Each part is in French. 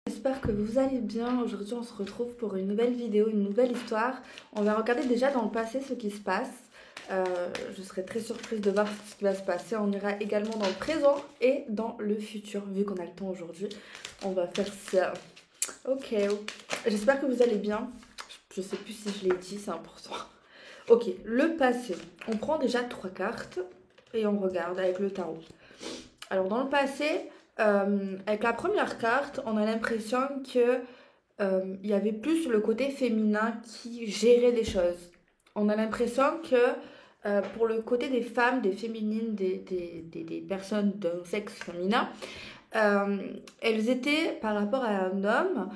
J'espère que vous allez bien. Aujourd'hui, on se retrouve pour une nouvelle vidéo, une nouvelle histoire. On va regarder déjà dans le passé ce qui se passe. Je serai très surprise de voir ce qui va se passer. On ira également dans le présent et dans le futur, vu qu'on a le temps aujourd'hui. On va faire ça. Ok. J'espère que vous allez bien. Je sais plus si je l'ai dit, c'est important. Ok, le passé. On prend déjà 3 cartes et on regarde avec le tarot. Alors, dans le passé, avec la première carte, on a l'impression que il y avait plus le côté féminin qui gérait les choses. On a l'impression que pour le côté des femmes, des féminines, des personnes d'un sexe féminin, euh, elles étaient par rapport à un homme,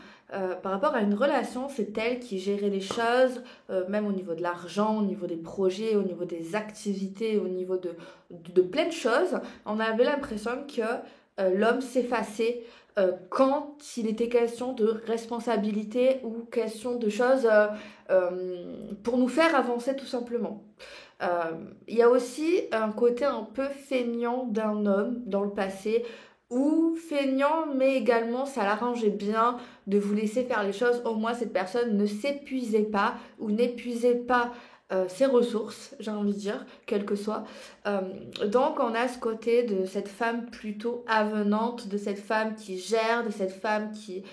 par rapport à une relation, c'est elles qui géraient les choses, même au niveau de l'argent, au niveau des projets, au niveau des activités, au niveau de plein de choses. On avait l'impression que l'homme s'effaçait quand il était question de responsabilité ou question de choses pour nous faire avancer tout simplement. Euh, Il y a aussi un côté un peu feignant d'un homme dans le passé, ou feignant, mais également ça l'arrangeait bien de vous laisser faire les choses. Au moins cette personne ne s'épuisait pas ou n'épuisait pas ses ressources, j'ai envie de dire, quel que soit. Euh, donc on a ce côté de cette femme plutôt avenante, de cette femme qui gère, de cette femme qui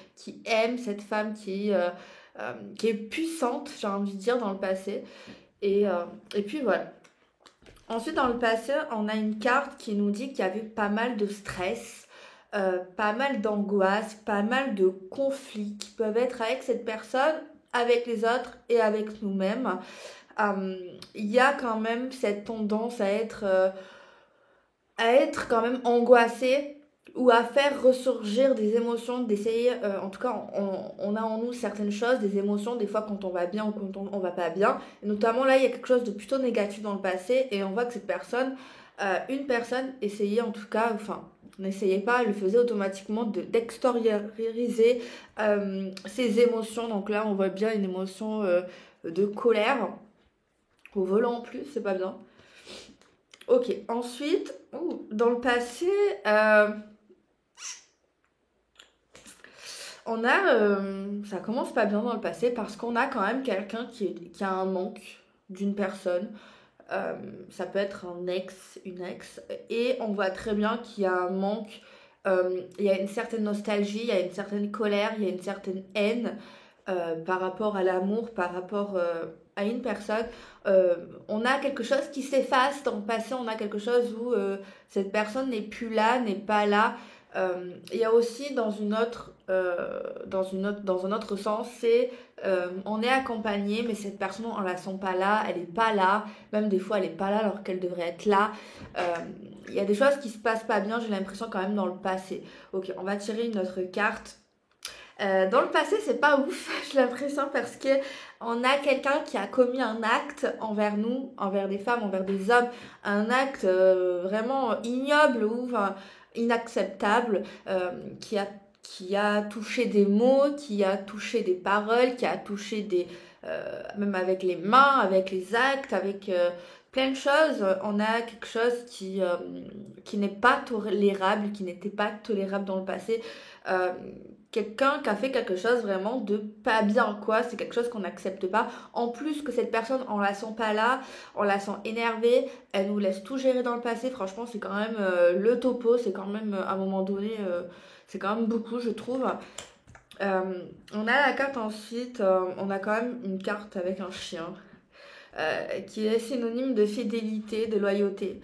aime, cette femme qui est puissante, j'ai envie de dire, dans le passé. Et, euh, et puis voilà. Ensuite, dans le passé, on a une carte qui nous dit qu'il y avait pas mal de stress, pas mal d'angoisse, pas mal de conflits qui peuvent être avec cette personne, avec les autres et avec nous-mêmes. Il y a quand même cette tendance à être quand même angoissé ou à faire ressurgir des émotions, d'essayer, en tout cas, on a en nous certaines choses, des émotions, des fois quand on va bien ou quand on va pas bien. Et notamment là, il y a quelque chose de plutôt négatif dans le passé et on voit que cette personne, une personne essayait en tout cas, enfin, n'essayait pas, elle le faisait automatiquement d'extérioriser ses émotions. Donc là, on voit bien une émotion de colère, au volant en plus, c'est pas bien. Ok, ensuite, dans le passé, euh, ça commence pas bien dans le passé parce qu'on a quand même quelqu'un qui a un manque d'une personne. Euh, Ça peut être un ex, une ex, et on voit très bien qu'il y a un manque. Il y a une certaine nostalgie, il y a une certaine colère, il y a une certaine haine par rapport à l'amour, par rapport à une personne. On a quelque chose qui s'efface dans le passé, on a quelque chose où cette personne n'est plus là, n'est pas là. Il y a aussi dans un autre sens, c'est on est accompagné, mais cette personne on la sent pas là, elle est pas là, même des fois elle est pas là alors qu'elle devrait être là. Euh, Il y a des choses qui se passent pas bien, j'ai l'impression quand même dans le passé. Ok, on va tirer une autre carte. Dans le passé, c'est pas ouf, j'ai l'impression, parce que on a quelqu'un qui a commis un acte envers nous, envers des femmes, envers des hommes, un acte vraiment ignoble ou enfin, inacceptable, qui a touché des mots, qui a touché des paroles, qui a touché même avec les mains, avec les actes, avec plein de choses. On a quelque chose qui n'est pas tolérable, qui n'était pas tolérable dans le passé. Euh, Quelqu'un qui a fait quelque chose vraiment de pas bien, quoi. C'est quelque chose qu'on n'accepte pas. En plus que cette personne, on la sent pas là, on la sent énervée, elle nous laisse tout gérer dans le passé. Franchement, c'est quand même le topo, c'est quand même à un moment donné, c'est quand même beaucoup, je trouve. Euh, on a la carte ensuite, on a quand même une carte avec un chien qui est synonyme de fidélité, de loyauté,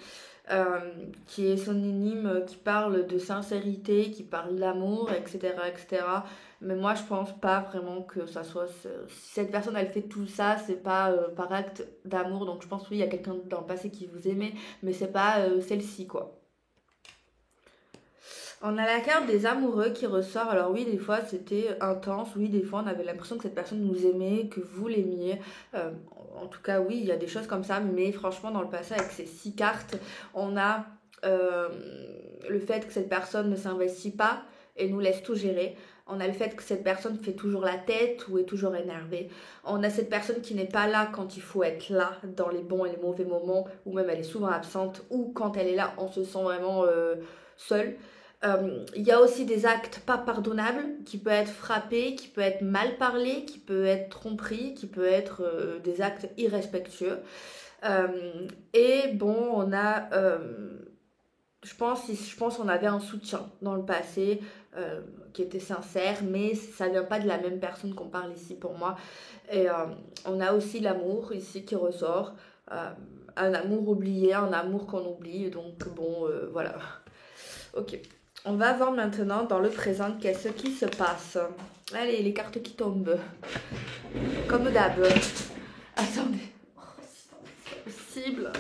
euh, qui est synonyme qui parle de sincérité, qui parle d'amour, etc., etc. Mais moi, je pense pas vraiment que ça soit. Si cette personne, elle fait tout ça, c'est pas par acte d'amour. Donc, je pense oui, il y a quelqu'un dans le passé qui vous aimait, mais c'est pas celle-ci, quoi. On a la carte des amoureux qui ressort. Alors oui, des fois c'était intense. Oui, des fois on avait l'impression que cette personne nous aimait, que vous l'aimiez. Euh, En tout cas, oui, il y a des choses comme ça. Mais franchement, dans le passé, avec ces 6 cartes, on a euh, le fait que cette personne ne s'investit pas et nous laisse tout gérer. On a le fait que cette personne fait toujours la tête ou est toujours énervée. On a cette personne qui n'est pas là quand il faut être là, dans les bons et les mauvais moments, ou même elle est souvent absente, ou quand elle est là, on se sent vraiment seul. Il y a aussi des actes pas pardonnables qui peuvent être frappés, qui peuvent être mal parlé, qui peuvent être tromperie, qui peuvent être des actes irrespectueux. Et bon, on a, je pense qu'on avait un soutien dans le passé qui était sincère, mais ça vient pas de la même personne qu'on parle ici pour moi. Et on a aussi l'amour ici qui ressort, euh, un amour oublié, un amour qu'on oublie. Donc bon, voilà. Ok. On va voir maintenant dans le présent qu'est-ce qui se passe. Allez, les cartes qui tombent. Comme d'hab. Attendez. Oh, c'est pas possible.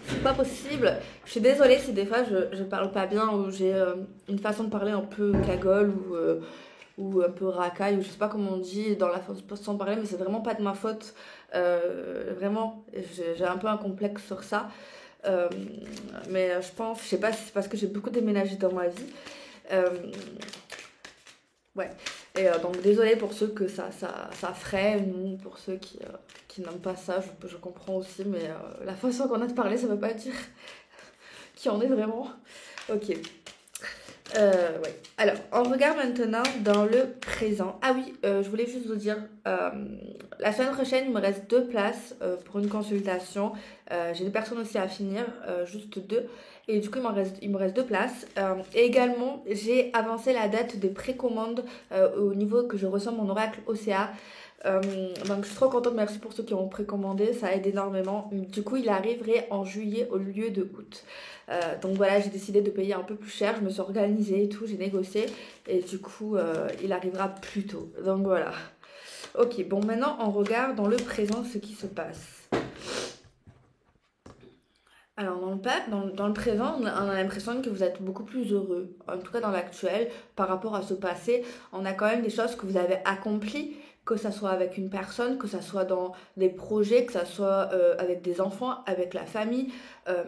C'est pas possible. Je suis désolée si des fois je parle pas bien ou j'ai une façon de parler un peu cagole ou un peu racaille ou je sais pas comment on dit dans la façon de parler, mais c'est vraiment pas de ma faute. Vraiment, j'ai un peu un complexe sur ça. Euh, mais je pense, je sais pas si c'est parce que j'ai beaucoup déménagé dans ma vie. Euh, ouais. Et donc désolée pour ceux que ça freine ou pour ceux qui n'aiment pas ça, je comprends aussi, mais la façon qu'on a de parler, ça veut pas dire qui en est vraiment. Ok. Ouais. Alors, on regarde maintenant dans le présent. Ah oui, je voulais juste vous dire, la semaine prochaine, il me reste 2 places pour une consultation. J'ai des personnes aussi à finir, juste 2. Et du coup, il me reste 2 places. Et également, j'ai avancé la date des précommandes au niveau que je reçois mon oracle OCA. Donc je suis trop contente, merci pour ceux qui ont précommandé, ça aide énormément. Du coup, il arriverait en juillet au lieu de août. Donc voilà, j'ai décidé de payer un peu plus cher, je me suis organisée et tout, j'ai négocié et du coup, il arrivera plus tôt. Donc voilà. Ok, bon maintenant on regarde dans le présent ce qui se passe. Alors dans le présent, on a l'impression que vous êtes beaucoup plus heureux, en tout cas dans l'actuel, par rapport à ce passé. On a quand même des choses que vous avez accomplies, que ça soit avec une personne, que ça soit dans des projets, que ça soit avec des enfants, avec la famille. Euh,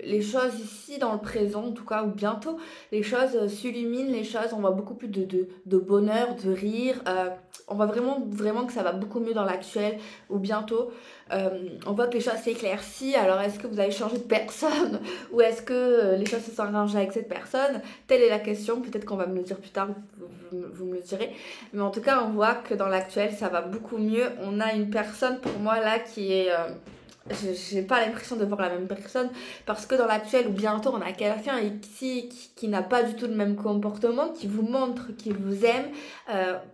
les choses ici dans le présent, en tout cas, ou bientôt, les choses s'illuminent, les choses, on voit beaucoup plus de bonheur, de rire. On voit vraiment que ça va beaucoup mieux dans l'actuel ou bientôt. On voit que les choses s'éclaircissent. Alors, est-ce que vous avez changé de personne ou est-ce que les choses se sont arrangées avec cette personne? Telle est la question. Peut-être qu'on va me le dire plus tard, vous me le direz. Mais en tout cas, on voit que dans l'actuel, ça va beaucoup mieux. On a une personne pour moi là qui est... j'ai pas l'impression de voir la même personne parce que dans l'actuel ou bientôt on a quelqu'un ici qui n'a pas du tout le même comportement, qui vous montre qu'il vous aime,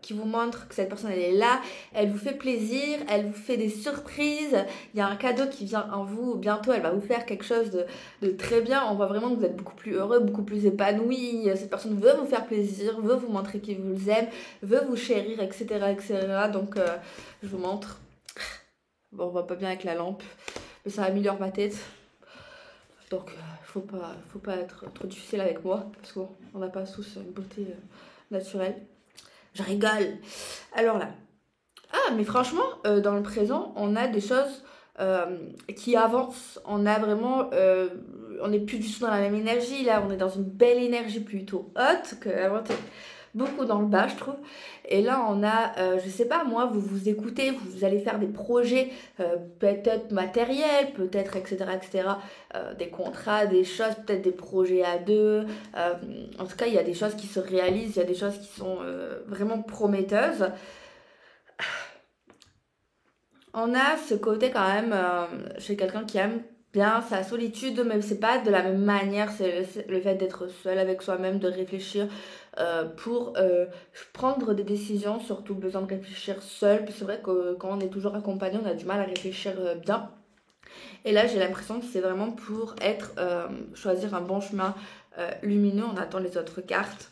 qui vous montre que cette personne elle est là, elle vous fait plaisir, elle vous fait des surprises, il y a un cadeau qui vient en vous, bientôt elle va vous faire quelque chose de très bien, on voit vraiment que vous êtes beaucoup plus heureux, beaucoup plus épanoui, cette personne veut vous faire plaisir, veut vous montrer qu'il vous aime, veut vous chérir, etc. etc. Donc je vous montre. Bon, on voit pas bien avec la lampe, mais ça améliore ma tête. Donc, faut pas être trop difficile avec moi, parce qu'on n'a pas tous une beauté naturelle. Je rigole. Alors là. Ah, mais franchement, dans le présent, on a des choses qui avancent. On a vraiment... on n'est plus du tout dans la même énergie, là. On est dans une belle énergie plutôt haute que avant beaucoup dans le bas, je trouve. Et là, on a, je sais pas, moi, vous vous écoutez, vous allez faire des projets, peut-être matériels, peut-être, etc., etc., des contrats, des choses, peut-être des projets à deux. En tout cas, il y a des choses qui se réalisent, il y a des choses qui sont vraiment prometteuses. On a ce côté quand même chez quelqu'un qui aime bien sa solitude, mais c'est pas de la même manière, c'est le fait d'être seul avec soi-même, de réfléchir pour prendre des décisions, surtout besoin de réfléchir seul, puis c'est vrai que quand on est toujours accompagné, on a du mal à réfléchir bien. Et là, j'ai l'impression que c'est vraiment pour être, choisir un bon chemin lumineux, on attend les autres cartes.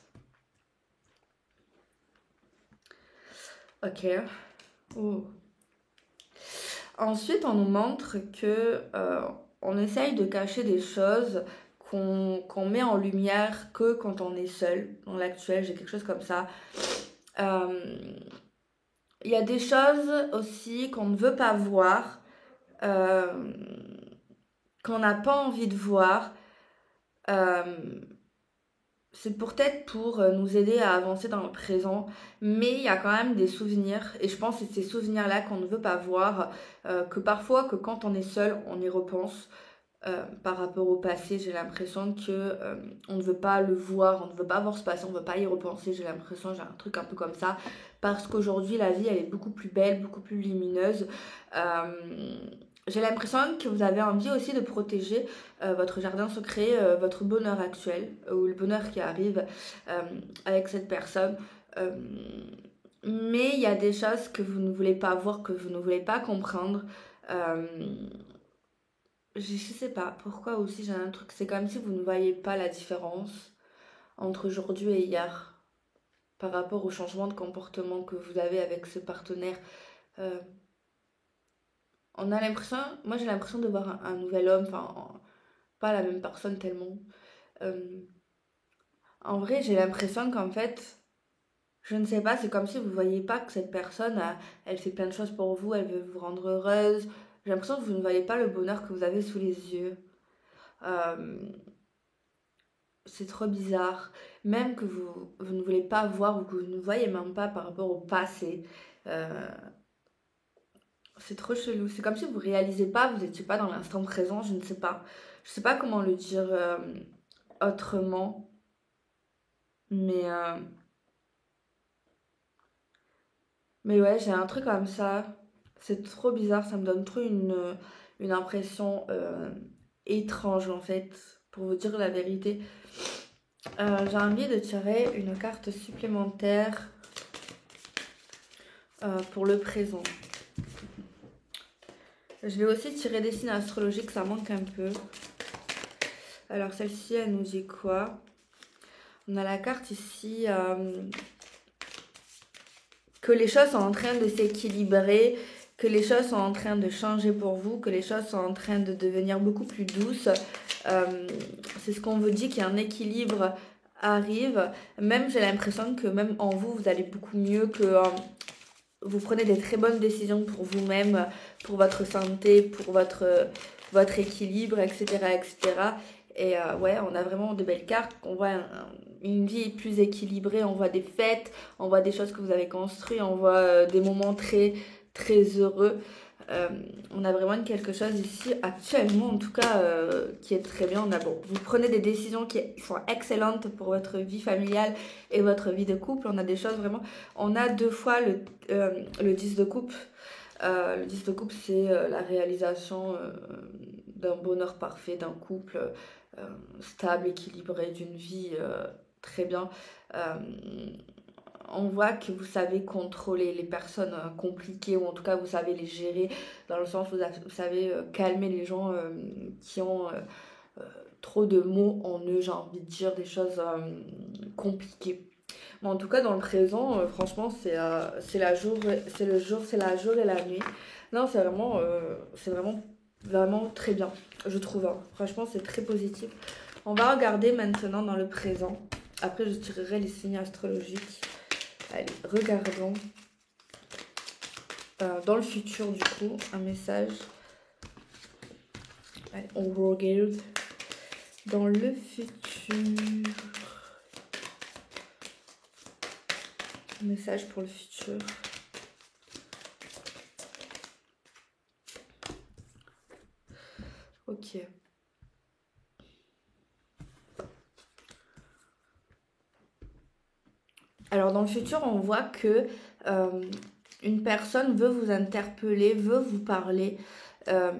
Ok. Oh. Ensuite, on nous montre que on essaye de cacher des choses qu'on met en lumière que quand on est seul. Dans l'actuel, j'ai quelque chose comme ça. Il y a des choses aussi qu'on ne veut pas voir, euh, qu'on n'a pas envie de voir. Euh, c'est peut-être pour nous aider à avancer dans le présent, mais il y a quand même des souvenirs, et je pense que c'est ces souvenirs-là qu'on ne veut pas voir, que parfois, que quand on est seul, on y repense. par rapport au passé. J'ai l'impression que on ne veut pas le voir, on ne veut pas voir ce passé, on ne veut pas y repenser. J'ai l'impression, j'ai un truc un peu comme ça, parce qu'aujourd'hui la vie elle est beaucoup plus belle, beaucoup plus lumineuse. J'ai l'impression que vous avez envie aussi de protéger votre jardin secret, votre bonheur actuel, ou le bonheur qui arrive avec cette personne. Euh, mais il y a des choses que vous ne voulez pas voir, que vous ne voulez pas comprendre. Euh, je sais pas pourquoi aussi j'ai un truc. C'est comme si vous ne voyez pas la différence entre aujourd'hui et hier par rapport au changement de comportement que vous avez avec ce partenaire. Euh, on a l'impression, moi j'ai l'impression de voir un nouvel homme, enfin pas la même personne tellement. Euh, En vrai, j'ai l'impression qu'en fait, je ne sais pas, c'est comme si vous voyez pas que cette personne, elle fait plein de choses pour vous, elle veut vous rendre heureuse. J'ai l'impression que vous ne voyez pas le bonheur que vous avez sous les yeux. Euh, c'est trop bizarre. Même que vous ne voulez pas voir ou que vous ne voyez même pas par rapport au passé. Euh, c'est trop chelou. C'est comme si vous réalisez pas, vous n'étiez pas dans l'instant présent, je ne sais pas. Je sais pas comment le dire autrement. Mais, euh, mais ouais, j'ai un truc comme ça. C'est trop bizarre, ça me donne trop une impression étrange en fait, pour vous dire la vérité. J'ai envie de tirer une carte supplémentaire pour le présent. Je vais aussi tirer des signes astrologiques, ça manque un peu. Alors celle-ci, elle nous dit quoi? On a la carte ici que les choses sont en train de s'équilibrer, que les choses sont en train de changer pour vous, que les choses sont en train de devenir beaucoup plus douces. C'est ce qu'on vous dit, qu'il y a un équilibre arrive. Même j'ai l'impression que même en vous, vous allez beaucoup mieux, que vous prenez des très bonnes décisions pour vous-même, pour votre santé, pour votre équilibre, etc. etc. Et ouais, on a vraiment de belles cartes. On voit une vie plus équilibrée, on voit des fêtes, on voit des choses que vous avez construites, on voit des moments très, très heureux. Euh, on a vraiment quelque chose ici, actuellement en tout cas, qui est très bien. Vous prenez des décisions qui sont excellentes pour votre vie familiale et votre vie de couple. On a des choses vraiment. On a deux fois le 10 de coupe. Le 10 de coupe, c'est la réalisation d'un bonheur parfait, d'un couple stable, équilibré, d'une vie très bien. Euh, on voit que vous savez contrôler les personnes compliquées, ou en tout cas vous savez les gérer, dans le sens où vous savez calmer les gens qui ont trop de mots en eux, j'ai envie de dire des choses compliquées. Mais en tout cas, dans le présent, franchement, c'est la jour, c'est le jour, c'est la jour et la nuit. Non, c'est vraiment, vraiment très bien, je trouve, hein. Franchement, c'est très positif. On va regarder maintenant dans le présent. Après, je tirerai les signes astrologiques. Allez, regardons. Dans le futur, du coup, un message. Allez, on regarde. Dans le futur. Un message pour le futur. Ok. Alors dans le futur, on voit que une personne veut vous interpeller, veut vous parler, euh,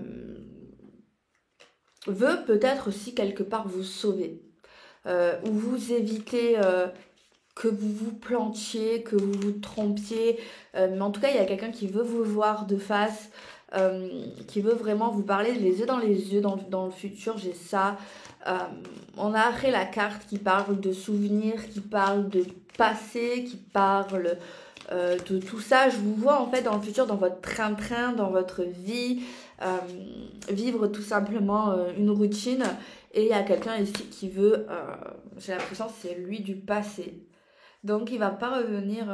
veut peut-être aussi quelque part vous sauver, ou vous éviter que vous vous plantiez, que vous vous trompiez. Mais en tout cas, il y a quelqu'un qui veut vous voir de face, qui veut vraiment vous parler les yeux dans les yeux dans le futur. J'ai ça. Euh, on a après la carte qui parle de souvenirs, qui parle de passé, qui parle de tout ça. Je vous vois en fait dans le futur, dans votre train-train, dans votre vie, vivre tout simplement une routine. Et il y a quelqu'un ici qui veut, j'ai l'impression que c'est lui du passé. Donc il va pas revenir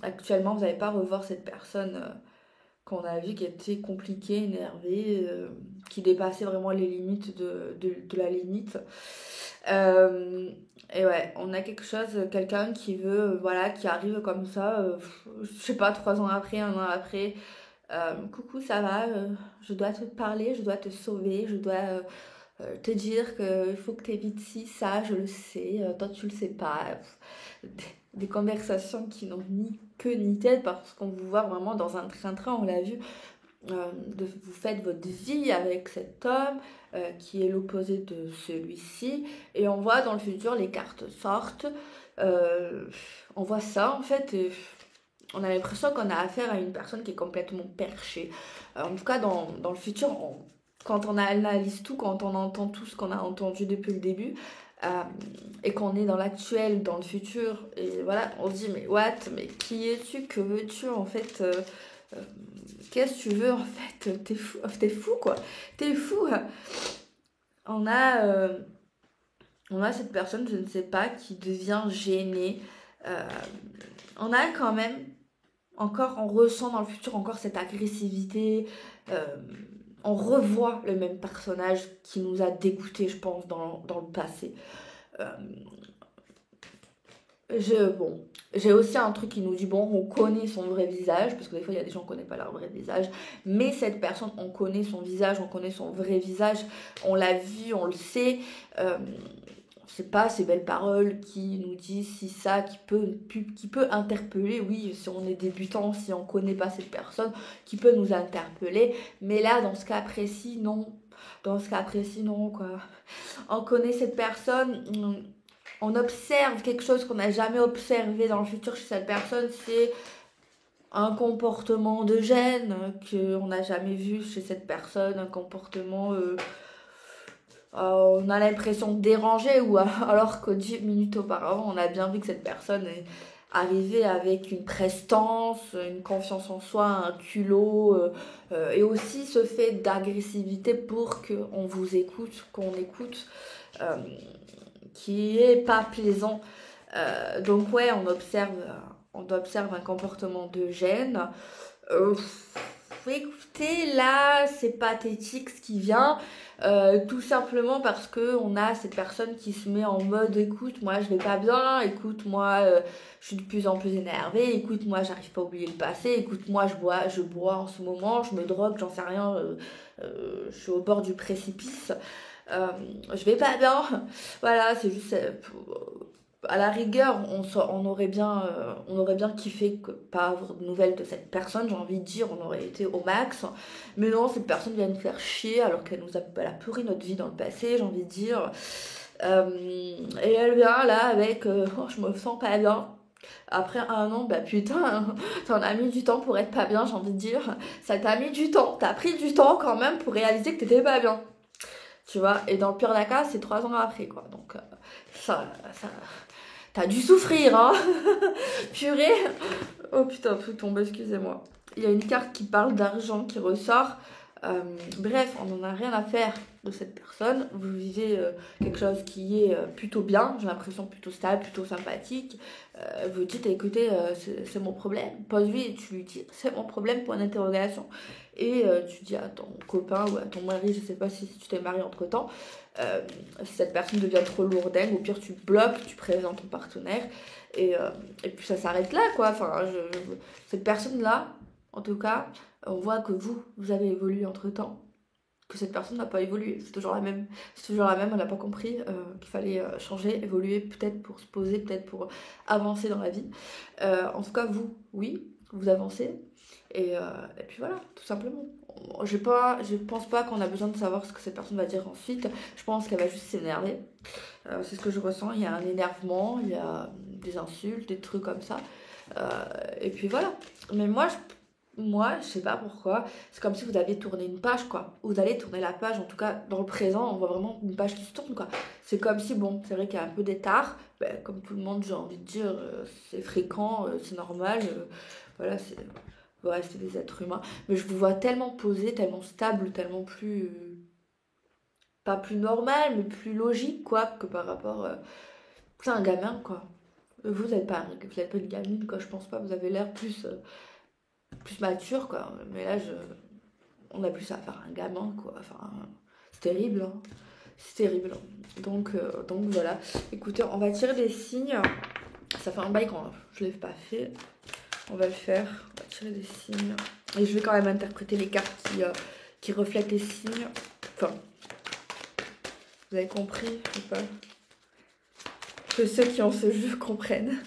actuellement, vous n'allez pas revoir cette personne qu'on a vue qui était compliquée, énervée, qui dépassait vraiment les limites de la limite. Et ouais, on a quelque chose, quelqu'un qui veut, voilà, qui arrive comme ça, je sais pas, 3 ans après, 1 an après, Coucou, ça va, je dois te parler, je dois te sauver, je dois te dire qu'il faut que tu évites ci, ça, je le sais, toi tu le sais pas. Des conversations qui n'ont ni queue ni tête parce qu'on vous voit vraiment dans un train-train, on l'a vu. Vous faites votre vie avec cet homme qui est l'opposé de celui-ci et on voit dans le futur les cartes sortent. Euh, on voit ça en fait. On a l'impression qu'on a affaire à une personne qui est complètement perchée. En tout cas, dans le futur, quand on analyse tout, quand on entend tout ce qu'on a entendu depuis le début, euh, et qu'on est dans l'actuel, dans le futur, et voilà, on se dit, mais what, mais qui es-tu, que veux-tu, en fait, euh, qu'est-ce que tu veux, en fait, t'es fou, quoi, t'es fou. On a, euh, on a cette personne, je ne sais pas, qui devient gênée. Euh, on a quand même encore, on ressent dans le futur encore cette agressivité. euh, on revoit le même personnage qui nous a dégoûtés, je pense, dans le passé. Euh, bon, j'ai aussi un truc qui nous dit, bon, on connaît son vrai visage, parce que des fois, il y a des gens qui ne connaissent pas leur vrai visage, mais cette personne, on connaît son visage, on connaît son vrai visage, on l'a vu, on le sait. Euh, c'est pas ces belles paroles qui nous disent si ça, qui peut interpeller, oui, si on est débutant, si on connaît pas cette personne, qui peut nous interpeller, mais là, dans ce cas précis, non. Dans ce cas précis, non, quoi. On connaît cette personne, on observe quelque chose qu'on n'a jamais observé dans le futur chez cette personne, c'est un comportement de gêne qu'on n'a jamais vu chez cette personne, un comportement... on a l'impression de déranger, ou alors que 10 minutes auparavant, on a bien vu que cette personne est arrivée avec une prestance, une confiance en soi, un culot, et aussi ce fait d'agressivité pour qu'on vous écoute, qu'on écoute, euh, qui est pas plaisant. Donc ouais, on observe un comportement de gêne. Euh, Écoutez, là, c'est pathétique ce qui vient, tout simplement parce que on a cette personne qui se met en mode, écoute, moi je vais pas bien, écoute, moi je suis de plus en plus énervée, écoute, moi j'arrive pas à oublier le passé, écoute, moi je bois en ce moment, je me drogue, j'en sais rien, je suis au bord du précipice, euh, je vais pas bien, voilà, c'est juste à la rigueur, on aurait bien kiffé que pas avoir de nouvelles de cette personne, j'ai envie de dire, on aurait été au max. Mais non, cette personne vient nous faire chier alors elle a pourri notre vie dans le passé, j'ai envie de dire. Et elle vient là avec oh, je me sens pas bien. Après un an, bah putain, t'en as mis du temps pour être pas bien, j'ai envie de dire. Ça t'a mis du temps, t'as pris du temps quand même pour réaliser que t'étais pas bien. Tu vois, et dans le pire des cas, c'est 3 ans après, quoi. Donc, ça, t'as dû souffrir, hein. Purée. Oh putain, tout tombe, excusez-moi. Il y a une carte qui parle d'argent qui ressort. Bref, on n'en a rien à faire de cette personne. Vous vivez quelque chose qui est plutôt bien, j'ai l'impression plutôt stable, plutôt sympathique. Vous dites, écoutez, c'est mon problème. Pose-lui et tu lui dis, c'est mon problème, point d'interrogation. Et tu dis à ton copain ou à ton mari, je sais pas si tu t'es marié entre temps, si cette personne devient trop lourdingue, au pire tu bloques, tu présentes ton partenaire et puis ça s'arrête là, quoi. Enfin, cette personne-là, en tout cas, on voit que vous avez évolué entre temps, que cette personne n'a pas évolué, c'est toujours la même, elle n'a pas compris qu'il fallait changer, évoluer, peut-être pour se poser, peut-être pour avancer dans la vie. En tout cas, oui, vous avancez, et puis voilà, tout simplement. Je pense pas qu'on a besoin de savoir ce que cette personne va dire ensuite, je pense qu'elle va juste s'énerver. C'est ce que je ressens, il y a un énervement, il y a des insultes, des trucs comme ça. Et puis voilà. Mais moi, je sais pas pourquoi, c'est comme si vous aviez tourné une page, quoi. Vous allez tourner la page, en tout cas, dans le présent, on voit vraiment une page qui se tourne, quoi. C'est comme si, bon, c'est vrai qu'il y a un peu d'écart, ben, comme tout le monde, j'ai envie de dire, c'est fréquent, c'est normal, voilà, c'est des êtres humains. Mais je vous vois tellement posé, tellement stable, tellement plus, pas plus normal, mais plus logique, quoi, que par rapport, c'est un gamin, quoi. Vous n'êtes pas une gamine, quoi, je pense pas, vous avez l'air plus mature, quoi. Mais là, on a plus à faire un gamin, quoi. Enfin, c'est terrible, hein. C'est terrible. Donc voilà. Écoutez, on va tirer des signes. Ça fait un bail quand je l'ai pas fait. On va le faire. On va tirer des signes. Et je vais quand même interpréter les cartes qui reflètent les signes. Enfin, vous avez compris ou pas? Que ceux qui ont ce jeu comprennent.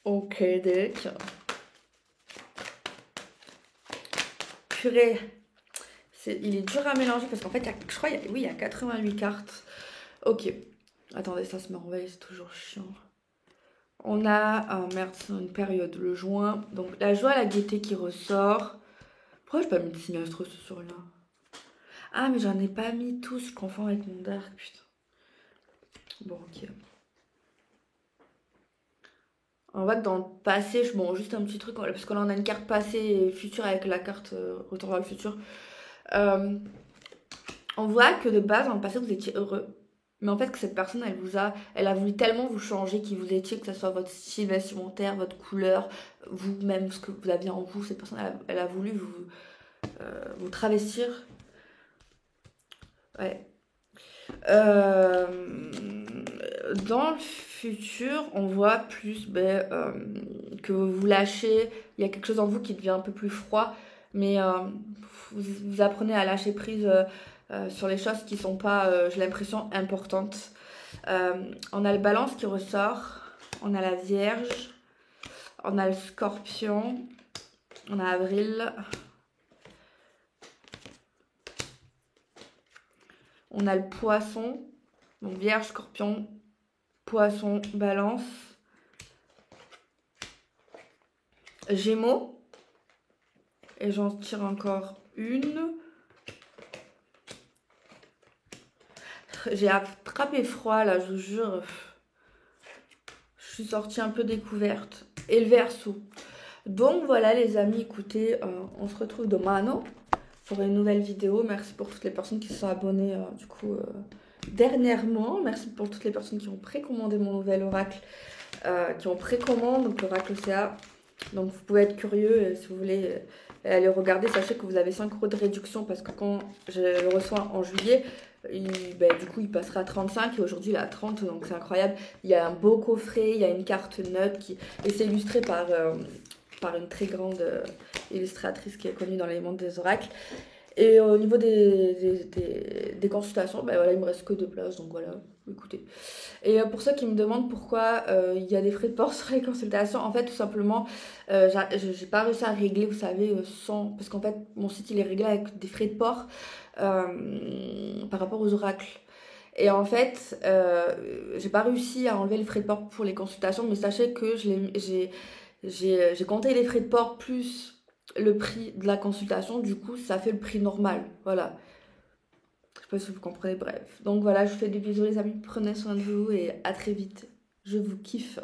Ok, deck. Purée. Il est dur à mélanger parce qu'en fait, je crois il y a 88 cartes. Ok. Attendez, ça se met en veille, c'est toujours chiant. On a, ah merde, c'est une période, le juin. Donc la joie, la gaieté qui ressort. Pourquoi j'ai pas mis de signe astro sur là? Ah, mais j'en ai pas mis tous, je confonds avec mon dark, putain. Bon, ok. On voit que dans le passé, bon, juste un petit truc, parce que là on a une carte passée et future avec la carte retour vers le futur. On voit que de base, dans le passé, vous étiez heureux. Mais en fait, que cette personne, elle a voulu tellement vous changer qui vous étiez, que ce soit votre style vestimentaire, votre couleur, vous-même, ce que vous aviez en vous. Cette personne, elle a voulu vous travestir. Ouais. Dans le futur, on voit plus que vous lâchez. Il y a quelque chose en vous qui devient un peu plus froid. Mais vous apprenez à lâcher prise sur les choses qui sont pas, j'ai l'impression, importantes. On a le balance qui ressort. On a la vierge. On a le scorpion. On a avril. On a le poisson. Donc vierge, scorpion, poisson, balance. Gémeaux. Et j'en tire encore une. J'ai attrapé froid là, je vous jure. Je suis sortie un peu découverte. Et le verso. Donc voilà les amis, écoutez, on se retrouve demain pour une nouvelle vidéo. Merci pour toutes les personnes qui se sont abonnées dernièrement. Merci pour toutes les personnes qui ont précommandé mon nouvel oracle, qui ont précommandé donc l'oracle CA. Donc vous pouvez être curieux si vous voulez aller regarder. Sachez que vous avez 5 € de réduction parce que quand je le reçois en juillet, du coup il passera à 35 et aujourd'hui il est à 30, donc c'est incroyable. Il y a un beau coffret, il y a une carte neutre et c'est illustré par une très grande illustratrice qui est connue dans les mondes des oracles. Et au niveau des consultations, voilà, il me reste que 2 places, donc voilà, écoutez. Et pour ceux qui me demandent pourquoi il y a des frais de port sur les consultations, en fait, tout simplement, j'ai pas réussi à régler, vous savez, parce qu'en fait, mon site, il est réglé avec des frais de port par rapport aux oracles. Et en fait, j'ai pas réussi à enlever les frais de port pour les consultations, mais sachez que j'ai compté les frais de port plus le prix de la consultation, du coup ça fait le prix normal, voilà. Je sais pas si vous comprenez, bref. Donc voilà, je vous fais des bisous les amis, prenez soin de vous et à très vite. Je vous kiffe.